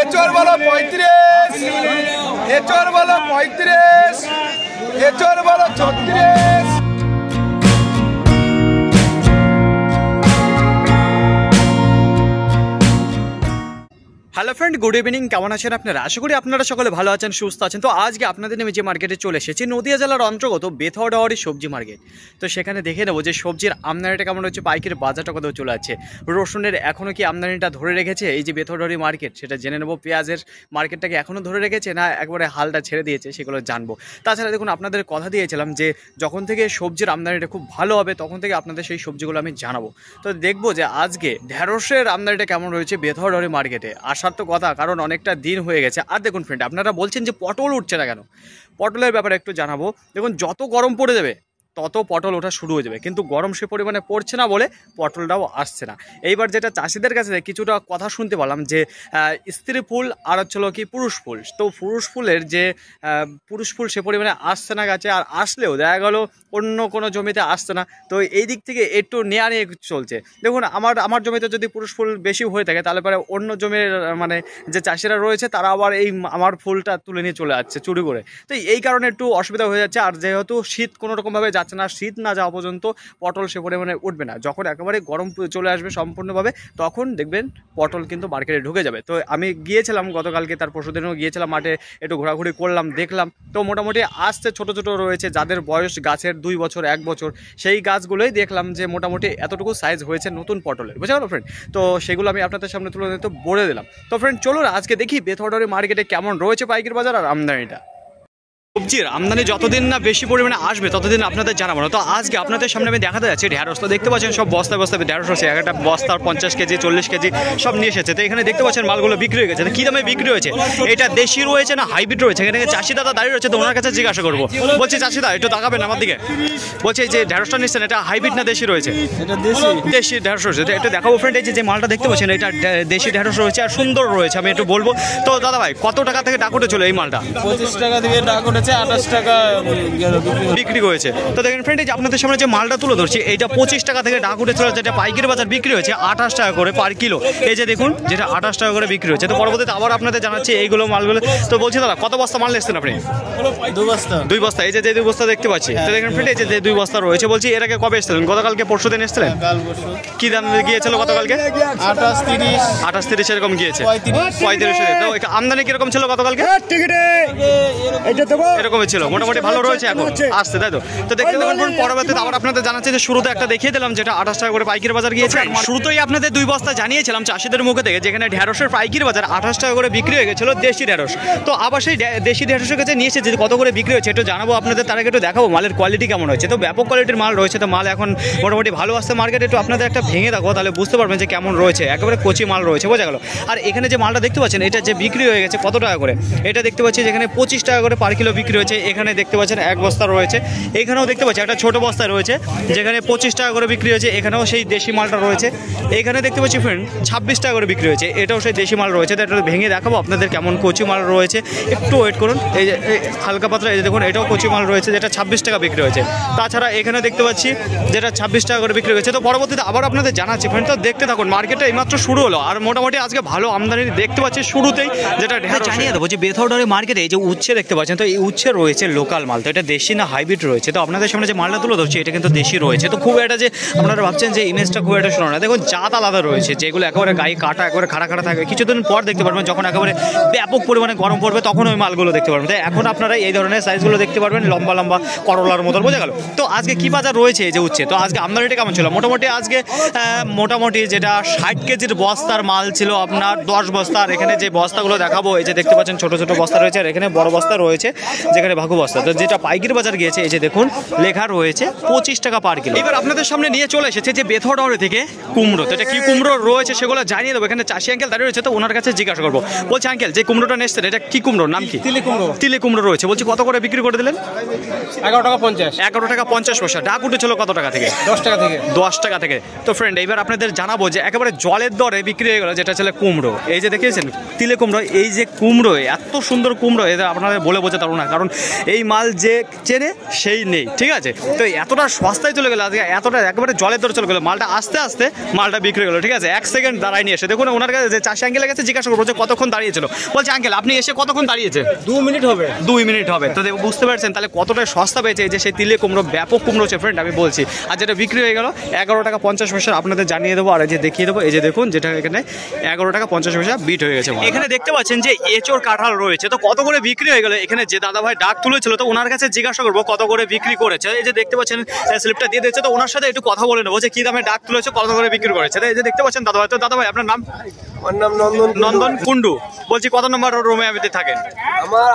এচর বলো 35, এচর বলো 35, এচর বলো 36। Hello friend, good evening. কেমন আছেন আপনারা? আশা করি আপনারা সকলে ভালো আছেন, সুস্থ আছেন। তো আজকে আপনাদের নিয়ে যে মার্কেটে চলে এসেছি, নদিয়া জেলার অন্তর্গত বেথরডাওয়ারি সবজি মার্কেট। তো সেখানে দেখে নেবো যে সবজির আমদানিটা কেমন হচ্ছে, পাইকারি বাজারটা কত চলে যাচ্ছে, রসুনের এখনও কি আমদানিটা ধরে রেখেছে এই যে বেথরডাওয়ারি মার্কেট, সেটা জেনে নেবো। পেঁয়াজের মার্কেটটাকে এখনও ধরে রেখেছে না একবারে হালটা ছেড়ে দিয়েছে, সেগুলো জানবো। তাছাড়া দেখুন, আপনাদের কথা দিয়েছিলাম যে যখন থেকে সবজির আমদানিটা খুব ভালো হবে তখন থেকে আপনাদের সেই সবজিগুলো আমি জানাবো। তো দেখবো যে আজকে ঢেঁড়সের আমদানিটা কেমন রয়েছে বেথরডাওয়ারি মার্কেটে। আসার তো কথা, কারণ অনেকটা দিন হয়ে গেছে। আর দেখুন ফ্রেন্ড, আপনারা বলছেন যে পটল উঠছে না কেন, পটলের ব্যাপারে একটু জানাবো। দেখুন, যত গরম পড়ে যাবে তত পটল ওঠা শুরু হয়ে যাবে, কিন্তু গরম সে পরিমাণে পড়ছে না বলে পটলটাও আসছে না। এইবার যেটা চাষিদের কাছে কিছুটা কথা শুনতে পারলাম যে স্ত্রী ফুল আর হচ্ছিল কি পুরুষ ফুল, তো পুরুষ ফুলের যে পুরুষ ফুল সে পরিমাণে আসছে না গাছে, আর আসলেও দেখা গেল অন্য কোনো জমিতে আসছে না। তো এই দিক থেকে একটু নেয়া নিয়ে চলছে। দেখুন, আমার জমিতে যদি পুরুষ ফুল বেশি হয়ে থাকে তাহলে পরে অন্য জমির মানে যে চাষিরা রয়েছে তারা আবার এই আমার ফুলটা তুলে নিয়ে চলে যাচ্ছে চুরি করে। তো এই কারণে একটু অসুবিধা হয়ে যাচ্ছে। আর যেহেতু শীত কোনো রকমভাবে যাচ্ছে না, শীত না যাওয়া পর্যন্ত পটল সে পরিমাণে উঠবে না। যখন একেবারে গরম চলে আসবে সম্পূর্ণভাবে তখন দেখবেন পটল কিন্তু মার্কেটে ঢুকে যাবে। তো আমি গিয়েছিলাম গতকালকে, তার পরশুদিনও গিয়েছিলাম মাঠে, একটু ঘোরাঘুরি করলাম, দেখলাম। তো মোটামুটি আসতে ছোট ছোট রয়েছে, যাদের বয়স গাছের 2 বছর 1 বছর, সেই গাছগুলোই দেখলাম যে মোটামুটি এতটুকু সাইজ হয়েছে নতুন পটলের, বুঝতে পারলো ফ্রেন্ড। তো সেগুলো আমি আপনাদের সামনে তুলে দিতে বলে দিলাম। তো ফ্রেন্ড চলুন আজকে দেখি বেথরডাওয়ারি মার্কেটে কেমন রয়েছে পাইকারি বাজার আর আমদানিটা। সবজির আমদানি যতদিন না বেশি পরিমাণে আসবে ততদিন আপনাদের জানাবো না। তো আজকে আপনাদের সামনে আমি দেখাতে যাচ্ছি ঢেঁড়স। তো দেখতে পাচ্ছেন সব বস্তায় বস্তায় ঢেঁড়স হচ্ছে, একটা বস্তার 50 কেজি 40 কেজি সব নিয়ে এসেছে। তো এখানে দেখতে পাচ্ছেন মালগুলো বিক্রি হয়ে গেছে। কী দামে বিক্রি হয়েছে, এটা দেশি রয়েছে না হাইব্রিড রয়েছে? এখানে চাষি দাদা দাঁড়িয়ে রয়েছে, তো ওনার কাছে জিজ্ঞাসা করবো। বলছি চাষি দা একটু তাকাবেন আমার দিকে, বলছি যে ঢেঁড়সটা নিচ্ছেন এটা হাইব্রিড না দেশি রয়েছে? এটা দেশি ঢেঁড়স রয়েছে। এটা দেখাবো ফ্রেন্ড, এই যে মালটা দেখতে পাচ্ছেন এটা দেশি ঢেঁড়স রয়েছে আর সুন্দর রয়েছে। আমি একটু বলবো। তো দাদা ভাই, কত টাকা থেকে ডাক উঠেছিল এই মালটা? 25 টাকা থেকে ডাক উঠেছে, 28 টাকা বিক্রি হয়েছে। তো দেখেন ফ্রেন্ড, এই যে আপনাদের সামনে যে মালটা তুলে ধরছি, এইটা 25 টাকা থেকে ডাক উঠেছিল, যেটা পাইকারি বাজার বিক্রি হয়েছে 28 টাকা করে পার কিলো। এই যে দেখুন, যেটা 28 টাকা করে বিক্রি হয়েছে। তো পরবর্তীতে আবার আপনাদের জানাচ্ছি এইগুলো মালগুলো। তো বলছি দাদা, কত বস্তা মাল এসছেন আপনি? 2 বস্তা। 2 বস্তা। এই যে 2 বস্তা দেখতে পাচ্ছি। তো দেখেন ফ্রেন্ড, এই যে 2 বস্তা রয়েছে। বলছি এর আগে কবে এসেছিলেন? গতকালকে পরশুদিন এসেছিলেন? কাল পরশু। কি দাম গিয়েছিল গতকালকে? 28 30 এরকম গিয়েছে। 35। তো আমদানি কিরকম ছিল গতকালকে? এরকমই ছিল, মোটামুটি ভালো রয়েছে এখন আসছে, তাই তো? তো দেখতে দেখুন পরবর্তীতে আবার আপনাদের জানাচ্ছি যে শুরুতে একটা দেখিয়ে দিলাম যেটা 28 টাকা করে পাইকারি বাজার গিয়েছে। শুরুতেই আপনাদের 2 বস্তা জানিয়েছিলাম চাষিদের মুখে থেকে, যেখানে ঢেঁড়সের পাইকারি বাজার 28 টাকা করে বিক্রি হয়ে গেছিল দেশি ঢেঁড়স। তো আবার সেই দেশি ঢেঁড়সের কাছে নিয়ে এসেছে, কত করে বিক্রি হয়েছে একটু জানাবো আপনাদের। তার আগে একটু দেখাবো মালের কোয়ালিটি কেমন হয়েছে। তো ব্যাপক কোয়ালিটির মাল রয়েছে। তো মাল এখন মোটামুটি ভালো আসছে মার্কেটে। একটু আপনাদের একটা ভেঙে দেখো, তাহলে বুঝতে পারবেন যে কেমন রয়েছে। একেবারে কচি মাল রয়েছে, বোঝা গেল। আর এখানে যে মালটা দেখতে পাচ্ছেন, এটা যে বিক্রি হয়ে গেছে কত টাকা করে, এটা দেখতে পাচ্ছি যেখানে 25 টাকা করে পার কিলো বিক্রি হয়েছে। এখানে দেখতে পাচ্ছেন 1 বস্তা রয়েছে। এখানেও দেখতে পাচ্ছি একটা ছোট বস্তা রয়েছে যেখানে 25 টাকা করে বিক্রি হয়েছে। এখানেও সেই দেশি মালটা রয়েছে। এখানে দেখতে পাচ্ছি ফ্রেন্ড 26 টাকা করে বিক্রি হয়েছে। এটাও সেই দেশি মাল রয়েছে। তো এটা ভেঙে দেখাবো আপনাদের কেমন কচি মাল রয়েছে, একটু ওয়েট করুন। এই যে হালকা পাতলা, এই যে দেখুন এটাও কচি মাল রয়েছে, যেটা 26 টাকা বিক্রি হয়েছে। তাছাড়া এখানে দেখতে পাচ্ছি যেটা 26 টাকা করে বিক্রি হয়েছে। তো পরবর্তীতে আবার আপনাদের জানাচ্ছি ফ্রেন্ড। তো দেখতে থাকুন, মার্কেটটা এইমাত্র শুরু হলো আর মোটামুটি আজকে ভালো আমদানি দেখতে পাচ্ছি শুরুতেই। যেটা জানিয়ে দেবো যে বেথরডাওয়ারি মার্কেটে এই যে উচ্ছে দেখতে পাচ্ছেন, তো এই উচ্ছে রয়েছে লোকাল মাল। তো এটা দেশি না হাইব্রিড রয়েছে? তো আপনাদের সামনে যে মালটা তুলে ধরছি এটা কিন্তু দেশি রয়েছে। তো খুব একটা যে আপনারা ভাবছেন যে ইমেজটা খুব একটা শোনো না, দেখুন জাত আলাদা রয়েছে, যেগুলো একেবারে গায়ে কাটা একেবারে খাড়া খাড়া থাকে। কিছুদিন পর দেখতে পারবেন যখন একেবারে ব্যাপক পরিমাণে গরম পড়বে তখন ওই মালগুলো দেখতে পারবেন। তাই এখন আপনারা এই ধরনের সাইজগুলো দেখতে পারবেন, লম্বা লম্বা করলার মতো, বোঝা গেল। তো আজকে কি বাজার রয়েছে এই যে উচ্ছে, তো আজকে আমদানিটা কেমন ছিল? মোটামুটি আজকে মোটামুটি যেটা 60 কেজির বস্তার মাল ছিল আপনার 10 বস্তা। আর এখানে যে বস্তাগুলো দেখাবো, এই যে দেখতে পাচ্ছেন ছোট ছোট বস্তা রয়েছে, আর এখানে বড় বস্তা রয়েছে যেখানে ভাগু বস্তা। তো যেটা পাইকারি বাজার গিয়েছে, এই যে দেখুন লেখা রয়েছে 25 টাকা পার কিলো। এবার আপনাদের সামনে নিয়ে চলে এসেছে যে বেথরডাওয়ারি থেকে কুমড়ো। তো এটা কি কুমড়ো রয়েছে সেগুলো জানিয়ে দেবো। এখানে চাষি আঙ্কেল দাঁড়িয়ে রয়েছে, তো ওনার কাছে জিজ্ঞাসা করবো। বলছি আঙ্কেল, যে কুমড়োটা নিয়েছেন এটা কি কুমড়োর নাম কি? তিলে কুমড়ো রয়েছে। বলছি কত করে বিক্রি করে দিলেন? 11 টাকা 50। 11 টাকা 50 পয়সা। ডাক উঠেছিল কত টাকা থেকে? 10 টাকা থেকে। 10 টাকা থেকে। তো ফ্রেন্ড এইবার আপনাদের জানাবো যে একেবারে জলের দরে বিক্রি হয়ে গেল যেটা ছিল কুমড়ো। এই যে দেখিয়েছেন তিলে কুমড়ো, এই যে কুমড়ো, এত সুন্দর কুমড়ো, এটা আপনাদের বলে বোঝাতে পারবো না। কারণ এই মাল যে চেনে সেই নেই, ঠিক আছে। তো এতটা সস্তায় চলে গেলো আজকে, এতটা একেবারে জলের দরে চলে গেলো মালটা, আস্তে আস্তে মালটা বিক্রি হয়ে গেলো, ঠিক আছে। 1 সেকেন্ড দাঁড়ায় নিয়ে এসে দেখুন ওনার কাছে যে চাষি আঙ্কেলের কাছে জিজ্ঞাসা করবো যে কতক্ষণ দাঁড়িয়েছিল। বলছে আঙ্কেল আপনি এসে কতক্ষণ দাঁড়িয়েছে? 2 মিনিট হবে। 2 মিনিট হবে। তো বুঝতে পারছেন তাহলে কতটা সস্তা পেয়েছে এই যে সেই তিলে কুমড়ো, ব্যাপক কুমড়ো হচ্ছে ফ্রেন্ড, আমি বলছি। আর যেটা বিক্রি হয়ে গেল 11 টাকা 50 পয়সা, আপনাদের জানিয়ে দেবো আর এই যে দেখিয়ে দেবো। এই যে দেখুন যেটা এখানে 11 টাকা 50 পয়সা বিট হয়ে গেছে। এখানে দেখতে পাচ্ছেন যে এঁচোড় কাঁঠাল রয়েছে, তো কত করে বিক্রি হয়ে গেল। এখানে যে দাদা ভাই ডাক তুলেছিল তো ওনার কাছে জিজ্ঞাসা করবো কত করে বিক্রি করেছে। এই যে দেখতে পাচ্ছেন স্লিপটা দিয়ে দিয়েছে, তো ওনার সাথে একটু কথা বলে নেবো যে কি দামে ডাক তুলেছে, কত করে বিক্রি করেছে। এই যে দেখতে পাচ্ছেন দাদা ভাই, তো দাদা ভাই আপনার নাম? আমার নাম নন্দন নন্দন কুন্ডু। বলছি কত নম্বর রুমে আপনি থাকেন? আমার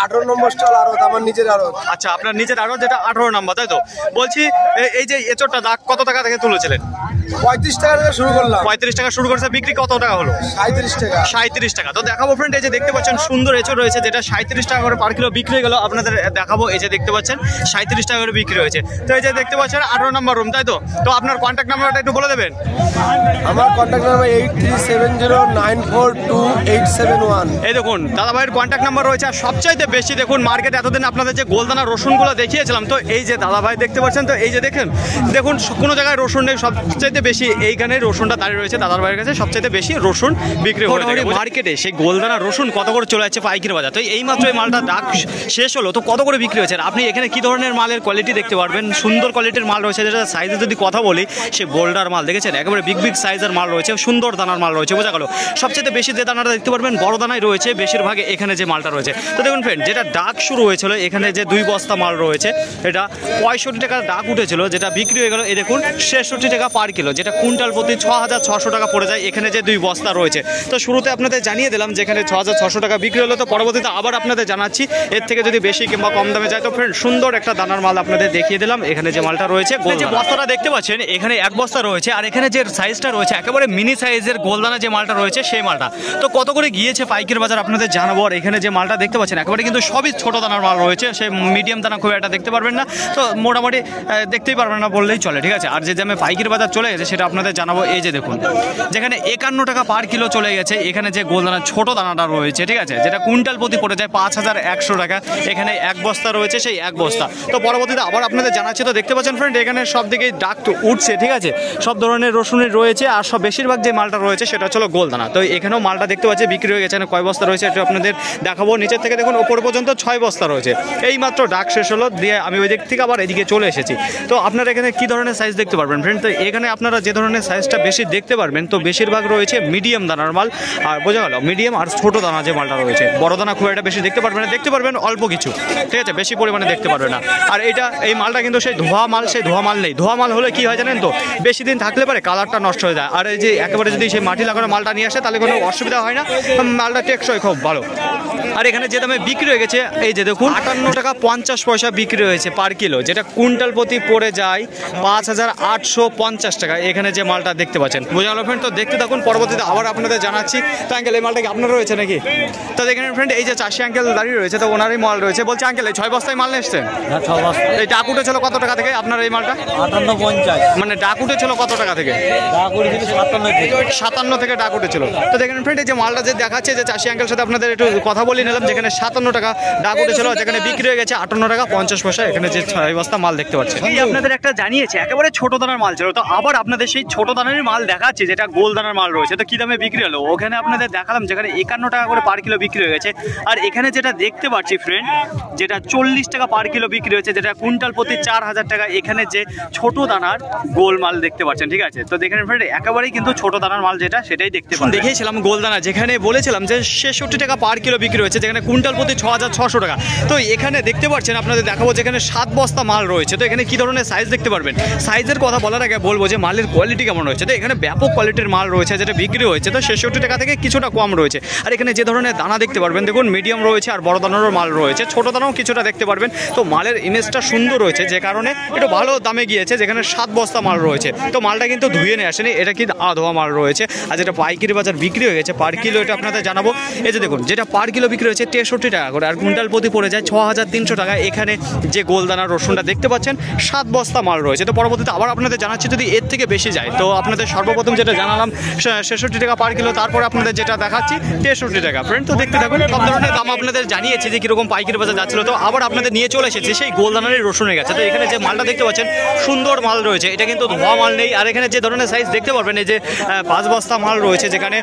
18 নম্বর স্টল আড়ত, আমার নিজের আড়ত। আচ্ছা আপনার নিজের আড়ত, যেটা 18 নম্বর, তাই তো? বলছি এই যে এঁচোড়টা ডাক কত টাকা থেকে তুলেছিলেন? 35 টাকা থেকে শুরু করলাম। 35 টাকা শুরু করেছে, বিক্রি কত টাকা হলো? 37 টাকা। 37 টাকা। তো দেখাবো ফ্রেন্ড, এই যে দেখতে পাচ্ছেন সুন্দর এঁচোড় রয়েছে যেটা 37 টাকা করে পার কিলো বিক্রি হয়ে গেল, আপনাদের দেখাবো। এই যে দেখতে পাচ্ছেন 37 টাকা করে বিক্রি হয়েছে। তো এই যে দেখতে পাচ্ছেন 18 নম্বর রুম, তাই তো? তো আপনার কন্ট্যাক্ট নাম্বারটা একটু বলে দেবেন। আমার কন্ট্যাক্ট নাম্বার 8370942871। এই দেখুন দাদা ভাইয়ের কন্ট্যাক্ট নাম্বার রয়েছে। আর সবচাইতে বেশি দেখুন মার্কেট এতদিন আপনাদের যে গোলদানা রসুনগুলো দেখিয়েছিলাম, তো এই যে দাদা ভাই দেখতে পাচ্ছেন, তো এই যে দেখুন কোনো জায়গায় রসুন নেই, সবচাইতে বেশি এইখানে রসুনটা দাঁড়িয়ে রয়েছে দাদার ভাইয়ের কাছে, সবচাইতে বেশি রসুন বিক্রি হয়ে থাকে মার্কেটে। সেই গোলদানা রসুন কত করে চলে যাচ্ছে পাইকারি বাজার। তো এইমাত্র এই মালটা ডাক শেষ হলো, তো কত করে বিক্রি হয়েছে। আপনি এখানে কি ধরনের মালের কোয়ালিটি দেখতে পারবেন, সুন্দর কোয়ালিটির মাল রয়েছে। যেটা সাইজে যদি কথা বলি, সে বোল্ডার মাল দেখেছেন, একেবারে বিগ বিগ সাইজের মাল রয়েছে, সুন্দর দানার মাল রয়েছে, বোঝা গেল। সবচেয়ে বেশি যে দানাটা দেখতে পারবেন বড় দানাই রয়েছে বেশিরভাগ এখানে যে মালটা রয়েছে। তো দেখুন ফ্রেন্ড, যেটা ডাক শুরু হয়েছিল এখানে যে 2 বস্তা মাল রয়েছে, এটা 65 টাকার ডাক উঠেছিল, যেটা বিক্রি হয়ে গেল এই দেখুন 66 টাকা পার কিলো, যেটা কুইন্টাল প্রতি 6600 টাকা পড়ে যায় এখানে যে 2 বস্তা রয়েছে। তো শুরুতে আপনাদের জানিয়ে দিলাম যেখানে 6600 টাকা বিক্রি হলো, তো পরবর্তীতে আবার আপনাদের জানাচ্ছি এর থেকে যদি বেশি কিংবা কম দামে যায়। তো ফ্রেন্ড সুন্দর একটা দানার মাল আপনাদের দেখিয়ে দিলাম। এখানে যে মালটা রয়েছে, যে বস্তাটা দেখতে পাচ্ছেন এখানে 1 বস্তা রয়েছে, আর এখানে যে সাইজটা রয়েছে একেবারে মিনি সাইজের গোলদানা যে মালটা রয়েছে সেই মালটা। তো কত করে গিয়েছে পাইকারি বাজার আপনাদের জানাবো। আর এখানে যে মালটা দেখতে পাচ্ছেন একেবারে কিন্তু সবই ছোট দানার মাল রয়েছে, সেই মিডিয়াম দানা খুব একটা দেখতে পারবেন না, তো মোটামুটি দেখতেই পারবেন না বললেই চলে, ঠিক আছে। আর যে দামে পাইকারি বাজার চলে গেছে সেটা আপনাদের জানাবো। এই যে দেখুন যেখানে 51 টাকা পার কিলো চলে গেছে, এখানে যে গোলদানা ছোট দানাটা রয়েছে, ঠিক আছে, যেটা কুইন্টাল প্রতি পড়ে যায় 5100 টাকা, এখানে 1 বস্তা রয়েছে, সেই 1 বস্তা। তো পরবর্তীতে আবার আপনাদের জানাচ্ছি। তো দেখতে পাচ্ছেন ফ্রেন্ড এখানে সব দিকেই ডাক উঠছে, ঠিক আছে, সব ধরনের রসুনের রয়েছে, আর সব বেশিরভাগ যে মালটা রয়েছে সেটা হলো গোলদানা। তো এখানেও মালটা দেখতে পাচ্ছি বিক্রি হয়ে গেছে। কয় বস্তা রয়েছে এটা আপনাদের দেখাবো। নিচের থেকে দেখুন ওপর পর্যন্ত 6 বস্তা রয়েছে। এই মাত্র ডাক শেষ হলো, দিয়ে আমি ওই দিক থেকে আবার এদিকে চলে এসেছি। তো আপনারা এখানে কি ধরনের সাইজ দেখতে পারবেন ফ্রেন্ড, তো এখানে আপনারা যে ধরনের সাইজটা বেশি দেখতে পারবেন, তো বেশিরভাগ রয়েছে মিডিয়াম দানার মাল, আর বোঝা গেল মিডিয়াম আর ছোট দানা যে মালটা রয়েছে। বড় দানা খুব একটা বেশি দেখতে পারবেন না, দেখতে পারবেন অল্প কিছু, ঠিক আছে, বেশি পরিমাণে দেখতে পারবেন না। আর এই মালটা কিন্তু সেই ধোয়া মাল, সেই ধোয়া মাল নেই। ধোয়া মাল হলে কি হয় জানেন তো, বেশি দিন থাকলে পারে কালারটা নষ্ট হয়ে যায়। আর এই যে একেবারে যদি সেই মাটি লাগানো মালটা নিয়ে আসে তাহলে কোনো অসুবিধা হয় না, মালটা টেকসই খুব ভালো। আর এখানে যে দামে বিক্রি হয়ে গেছে এই যে দেখুন 58 টাকা 50 পয়সা বিক্রি হয়েছে পার কিলো, যেটা কুইন্টাল প্রতি পড়ে যায় 5850 টাকা। এখানে যে মালটা দেখতে পাচ্ছেন, বোঝা গেল ফ্রেন্ড। তো দেখতে থাকুন, পরবর্তীতে আবার আপনাদের জানাচ্ছি। তো আঙ্কেল এই মালটা কি আপনার রয়েছে নাকি? তো এখানে ফ্রেন্ড এই যে চাষি আঙ্কেল দাঁড়িয়ে রয়েছে, তো ওনারই মাল রয়েছে। বলছে আঙ্কেল এই 6 বস্তায় মাল নিয়ে এসছেন? এই ডাক উঠেছিল কত টাকা থেকে আপনার এই মালটা? 58.50। মানে ডাক উঠেছিল কত টাকা থেকে? 57 থেকে ডাক উঠেছিল। তো দেখেন ফ্রেন্ড এই যে মালটা যে দেখাচ্ছে, যে চাষি আঙ্কেল সাথে আপনাদের একটু কথা বলে নিলাম, যেখানে 57 টাকা ডাক উঠেছিল, যেখানে বিক্রি হয়ে গেছে 58 টাকা 50 পয়সা। এখানে যে 6 বস্তা মাল দেখতে পাচ্ছেন, এই আপনাদের একটা জানিয়েছে একেবারে ছোট দানার মাল ছিল, তো আবার আপনাদের সেই ছোট দানারই মাল দেখাচ্ছে, যেটা গোল দানার মাল রয়েছে। তো কি দামে বিক্রি হলো ওখানে আপনাদের দেখালাম, যেখানে 51 টাকা করে পার কিলো বিক্রি হয়ে গেছে। আর এখানে যেটা দেখতে পাচ্ছি ফ্রেন্ড, যেটা 40 টাকা পার কিলো বিক্রি হয়েছে, যেটা কুইন্টাল প্রতি 4000 টাকা। এখানে যে ছোট দানার গোল মাল দেখতে পাচ্ছেন, ঠিক আছে। তো দেখেন ফ্রেন্ড একেবারেই কিন্তু ছোট দানার মাল যেটা, সেটাই দেখতে পাচ্ছেন। দেখিয়েছিলাম গোল দানা, যেখানে বলেছিলাম যে 66 টাকা পার কিলো বিক্রি হয়েছে, যেখানে কুইন্টাল প্রতি 6600 টাকা। তো এখানে দেখতে পাচ্ছেন আপনাদের দেখাবো, যেখানে 7 বস্তা মাল রয়েছে। তো এখানে কি ধরনের সাইজ দেখতে পারবেন। সাইজের কথা বলার আগে বলবো যে মালের কোয়ালিটি কেমন রয়েছে। তো এখানে ব্যাপক কোয়ালিটির মাল রয়েছে, যেটা বিক্রি হয়েছে তো 66 টাকা থেকে কিছুটা কম রয়েছে। আর এখানে যে ধরনের দানা দেখতে পারবেন, দেখুন মিডিয়াম রয়েছে আর বড় দানারও মাল রয়েছে, ছোট দানাও কিছুটা দেখতে পারবেন। তো মালের ইমেজটা সুন্দর রয়েছে, যে কারণে একটু ভালো দামে গিয়েছে। যেখানে 7 বস্তা মাল রয়েছে, তো মালটা কিন্তু ধুয়ে নিয়ে আসেনি, এটা কিন্তু আধোয়া মাল রয়েছে। আর যেটা পাইকারি বাজার বিক্রি হয়ে গেছে পার কিলো, এটা আপনাদের জানাবো। এই যে দেখুন যেটা পার কিলো বিক্রি বিক্রি হচ্ছে 63 টাকা করে, আর কুইন্টাল প্রতি পড়ে যায় 6300 টাকা। এখানে যে গোলদানা রসুনটা দেখতে পাচ্ছেন 7 বস্তা মাল রয়েছে। তো পরবর্তীতে আবার আপনাদের জানাচ্ছি যদি এর থেকে বেশি যায়, তো আপনাদের সর্বপ্রথম যেটা জানালাম 66 টাকা পার কিলো, তারপরে আপনাদের যেটা দেখাচ্ছি 63 টাকা। ফ্রেন্ড তো দেখতে থাকুন, সব ধরনের দাম আপনাদের জানিয়েছি যে কীরকম পাইকারি বাজার যাচ্ছিল। তো আবার আপনাদের নিয়ে চলে এসেছে সেই গোলদানারই রসুনের কাছে। তো এখানে যে মালটা দেখতে পাচ্ছেন সুন্দর মাল রয়েছে, এটা কিন্তু ধোয়া মাল নেই। আর এখানে যে ধরনের সাইজ দেখতে পারবেন, এই যে 5 বস্তা মাল রয়েছে, যেখানে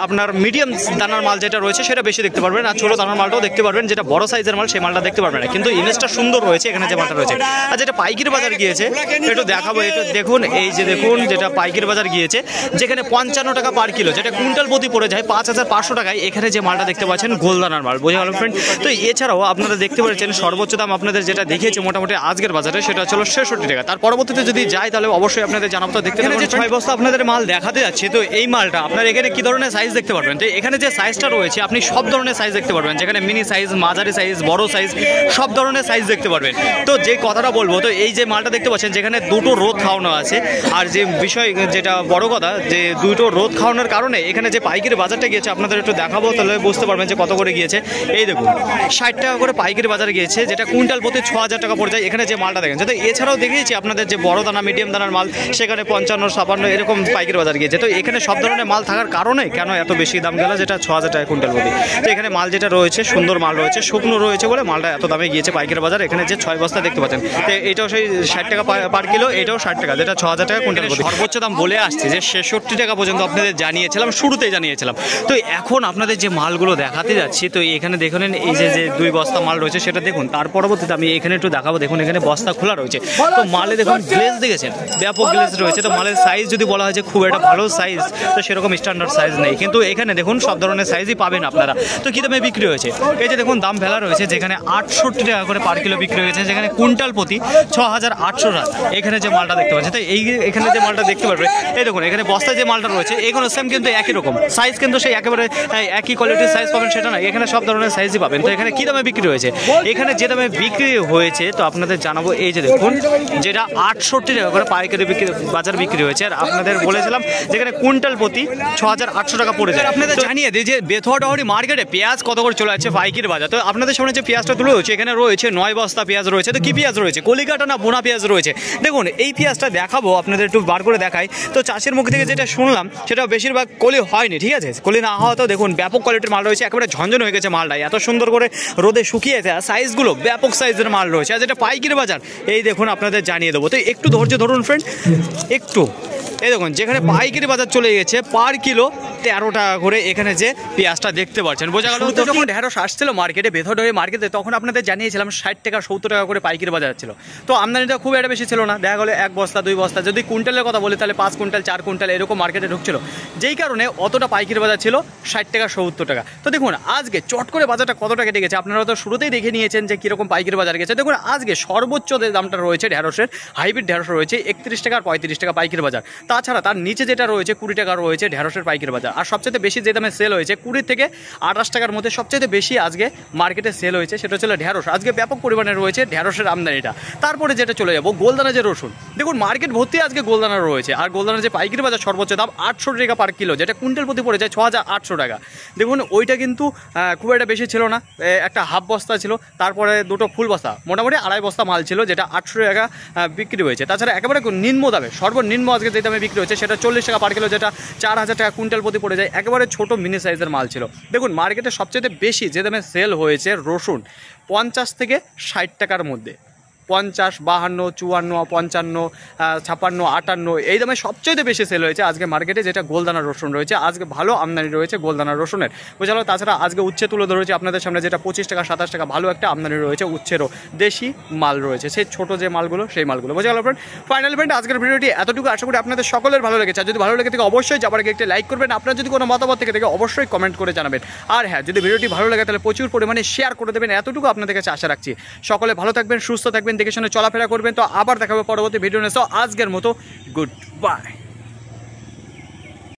আপনার মিডিয়াম দানার মাল যেটা রয়েছে সেটা বেশি দেখতে পারবেন, আর ছোটো দানার মালটাও দেখতে পারবেন। যেটা বড় সাইজের মাল সেই মালটা দেখতে পারবেন না, কিন্তু ইমেজটা সুন্দর রয়েছে এখানে যে মালটা রয়েছে। আর যেটা পাইকারি বাজার গিয়েছে একটু দেখাবো, এটা দেখুন, এই যে দেখুন যেটা পাইকারি বাজার গিয়েছে, যেখানে 55 টাকা পার কিলো, যেটা কুইন্টাল প্রতি পড়ে যায় 5500 টাকায়। এখানে যে মালটা দেখতে পাচ্ছেন গোলদানার মাল, বোঝা গেল ফ্রেন্ড। তো এছাড়াও আপনারা দেখতে পাচ্ছেন সর্বোচ্চ দাম আপনাদের যেটা দেখিয়েছে মোটামুটি আজকের বাজারে, সেটা হচ্ছে 66 টাকা। তার পরবর্তীতে যদি যায় তাহলে অবশ্যই আপনাদের জানাবো। তো দেখতে পাচ্ছেন যে 6 বস্তা আপনাদের মাল দেখাতে যাচ্ছে। তো এই মালটা আপনার এখানে কি ধরনের সাইজ দেখতে পারবেন, তো এখানে যে সাইজটা রয়েছে আপনি সব ধরনের সাইজ দেখতে পারবেন, যেখানে মিনি সাইজ, মাঝারি সাইজ, বড় সাইজ, সব ধরনের সাইজ দেখতে পারবেন। তো যে কথাটা বলবো, তো এই যে মালটা দেখতে পাচ্ছেন যেখানে দুটো রোদ খাওয়ানো আছে, আর যে বিষয় যেটা বড় কথা, যে দুটো রোদ খাওয়ানোর কারণে এখানে যে পাইকারি বাজারটা গিয়েছে আপনাদের একটু দেখাবো, তাহলে বুঝতে পারবেন যে কত করে গিয়েছে। এই দেখুন 60 টাকা করে পাইকারি বাজারে গিয়েছে, যেটা কুইন্টাল প্রতি 6000 টাকা পড়ে যায়। এখানে যে মালটা দেখেন, যাতে এছাড়াও দেখিয়েছি আপনাদের যে বড় দানা, মিডিয়াম দানার মাল, সেখানে 55, 56 এরকম পাইকারি বাজার গিয়েছে। তো এখানে সব ধরনের মাল থাকার কারণে কেন এত বেশি দাম গেল, যেটা 6000 টাকা কুইন্টাল প্রতি। তো এখানে মাল যেটা রয়েছে সুন্দর মাল রয়েছে, শুকনো রয়েছে বলে মালটা এত দামে গিয়েছে পাইকারি বাজার। এখানে যে 6 বস্তা দেখতে পাচ্ছেন, তো এটাও সেই 60 টাকা পার কিলো, এটাও 60 টাকা, যেটা 6000 টাকা কুইন্টাল প্রতি। সর্বোচ্চ দাম বলে আসছে যে 66 টাকা পর্যন্ত আপনাদের জানিয়েছিলাম, শুরুতেই জানিয়েছিলাম। তো এখন আপনাদের যে মালগুলো দেখাতে যাচ্ছি, তো এখানে দেখুন এই যে 2 বস্তা মাল রয়েছে সেটা দেখুন। তার পরবর্তীতে আমি এখানে একটু দেখাবো, দেখুন এখানে বস্তা খোলা রয়েছে। তো মালে দেখুন গ্লেজ দেখেছেন, ব্যাপক গ্লেজ রয়েছে। তো মালের সাইজ যদি বলা হয় যে খুব একটা ভালো সাইজ, তো সেরকম স্ট্যান্ডার্ড সাইজ নেই, কিন্তু এখানে দেখুন সব ধরনের সাইজই পাবেন আপনারা। তো কী দামে বিক্রি হয়েছে, এই যে দেখুন দাম ফেলা রয়েছে, যেখানে 68 টাকা করে পার কিলো বিক্রি হয়েছে, যেখানে কুইন্টাল প্রতি 6800 টাকা। এখানে যে মালটা দেখতে পাচ্ছেন, তো এখানে যে মালটা দেখতে পারবে, এই দেখুন এখানে বস্তায় যে মালটা রয়েছে এগুলো সেম, কিন্তু একই রকম সাইজ, কিন্তু সেই একেবারে একই কোয়ালিটির সাইজ পাবেন সেটা না, এখানে সব ধরনের সাইজই পাবেন। তো এখানে কী দামে বিক্রি হয়েছে, এখানে যে দামে বিক্রি হয়েছে তো আপনাদের জানাবো। এই যে দেখুন যেটা 68 টাকা করে পাইকারি বাজার বিক্রি হয়েছে, আর আপনাদের বলেছিলাম যেখানে কুইন্টাল প্রতি 6800 টাকা পড়ে যায়। আপনাদের জানিয়ে দিই যে বেথুয়া ডহরি মার্কেটে পেঁয়াজ কত করে চলে যাচ্ছে পাইকারি বাজার। তো আপনাদের সামনে যে পেঁয়াজটা তুলে হচ্ছে, এখানে রয়েছে 9 বস্তা পেঁয়াজ রয়েছে। তো কী পেঁয়াজ রয়েছে, কলিকাটা না বোনা পেঁয়াজ রয়েছে। দেখুন এই পেঁয়াজটা দেখাবো আপনাদের, একটু বার করে দেখাই। তো চাষের মুখ থেকে যেটা শুনলাম সেটা বেশিরভাগ কলি হয়নি, ঠিক আছে, কলি না হওয়া তো দেখুন ব্যাপক কোয়ালিটির মাল রয়েছে, একেবারে ঝনঝন হয়ে গেছে মালটা, এত সুন্দর করে রোদে শুকিয়েছে, আর সাইজগুলো ব্যাপক সাইজের মাল রয়েছে। আর যেটা পাইকারি বাজার এই দেখুন আপনাদের জানিয়ে দেবো। তো একটু ধৈর্য ধরুন ফ্রেন্ড, একটু এই দেখুন যেখানে পাইকারি বাজার চলে গেছে পার কিলো 13 টাকা করে, এখানে যে পেঁয়াজটা দেখতে পাচ্ছেন বোঝা গেল। তো যখন ঢেঁড়স আসছিল মার্কেটে, বেথুয়া ডহরি মার্কেটে, তখন আপনাদের জানিয়েছিলাম 60 টাকা 70 টাকা করে পাইকারি বাজার ছিল। তো আমদানিটা খুব একটা বেশি ছিল না, দেখা গেলো 1 বস্তা 2 বস্তা, যদি কুইন্টালের কথা বলি তাহলে 5 কুইন্টাল 4 কুইন্টাল এরকম মার্কেটে ঢুকছিল, যেই কারণে অতটা পাইকারি বাজার ছিল 60 টাকা 70 টাকা। তো দেখুন আজকে চট করে বাজারটা কত টাকা গেছে, আপনারা তো শুরুতেই দেখে নিয়েছেন যে কীরকম পাইকারি বাজার গেছে। দেখুন আজকে সর্বোচ্চ যে দামটা রয়েছে ঢেঁড়সের, হাইব্রিড ঢেঁড়স রয়েছে 31 টাকা আর 35 টাকা পাইকারি বাজার। তাছাড়া তার নিচে যেটা রয়েছে 20 টাকা রয়েছে ঢেঁড়সের পাইকারি বাজার। আর সবচেয়ে বেশি যে দামে সেল হয়েছে 20 থেকে 28 টাকার মধ্যে সবচেয়ে বেশি আজকে মার্কেটে সেল হয়েছে, সেটা হচ্ছে ঢেঁড়স। আজকে ব্যাপক পরিমাণে রয়েছে ঢেঁড়সের আমদানিটা। তারপরে যেটা চলে যাবো গোলদানা যে রসুন, দেখুন মার্কেট ভর্তি আজকে গোলদানা রয়েছে। আর গোলদানার যে পাইকারি বাজার সর্বোচ্চ দাম 800 টাকা পার কিলো, যেটা কুইন্টাল প্রতি পড়ে যায় 6800 টাকা। দেখুন ওইটা কিন্তু খুব একটা বেশি ছিল না, একটা হাফ বস্তা ছিল, তারপরে দুটো ফুল বস্তা, মোটামুটি 2.5 বস্তা মাল ছিল, যেটা 800 টাকা বিক্রি হয়েছে। তাছাড়া একেবারে নিম্ন দামে, সর্বনিম্ন আজকে যে দামে বিক্রি হয়েছে সেটা 40 টাকা পার কিলো, যেটা 4000 টাকা কুইন্টাল প্রতি পড়ে যায়। একেবারে ছোট মিনি সাইজের মাল ছিল। দেখুন মার্কেটে সবচেয়ে বেশি যে দামে সেল হয়েছে রসুন 50 থেকে 60 টাকার মধ্যে, 50, 52, 54, 55, 56, 58 এই দামে সবচেয়ে বেশি সেল হয়েছে আজকে মার্কেটে, যেটা গোলদানা রসুন রয়েছে। আজকে ভালো আমদানি রয়েছে গোলদানা রসুনের, বুঝলো। তাছাড়া আজকে উচ্ছে তুলে ধরেছে আপনাদের সামনে, যেটা 25 টাকা 27 টাকা ভালো একটা আমদানি রয়েছে, উচ্ছেরও দেশি মাল রয়েছে, সেই ছোটো যে মালগুলো সেই মালগুলো, বুঝে গেল ফ্রেন্ড। ফাইনাল ফ্রেন্ড আজকের ভিডিওটি এতটুকু, আশা করি আপনাদের সকলের ভালো লেগেছে। আর যদি ভালো লেগে থাকে অবশ্যই যাবার আগে একটা লাইক করবেন, আপনার যদি কোনো মতামত থেকে অবশ্যই কমেন্ট করে জানাবেন। আর হ্যাঁ, যদি ভিডিওটি ভালো লাগে তাহলে প্রচুর পরিমাণে শেয়ার করে দেবেন, এতটুকু আপনাদের কাছে আশা রাখছি। সকলে ভালো থাকবেন, সুস্থ থাকবেন, দেখে শুনে চলাফেরা করবেন। তো আবার দেখা হবে পরবর্তী ভিডিও নিয়ে। আজকের মতো গুড বাই।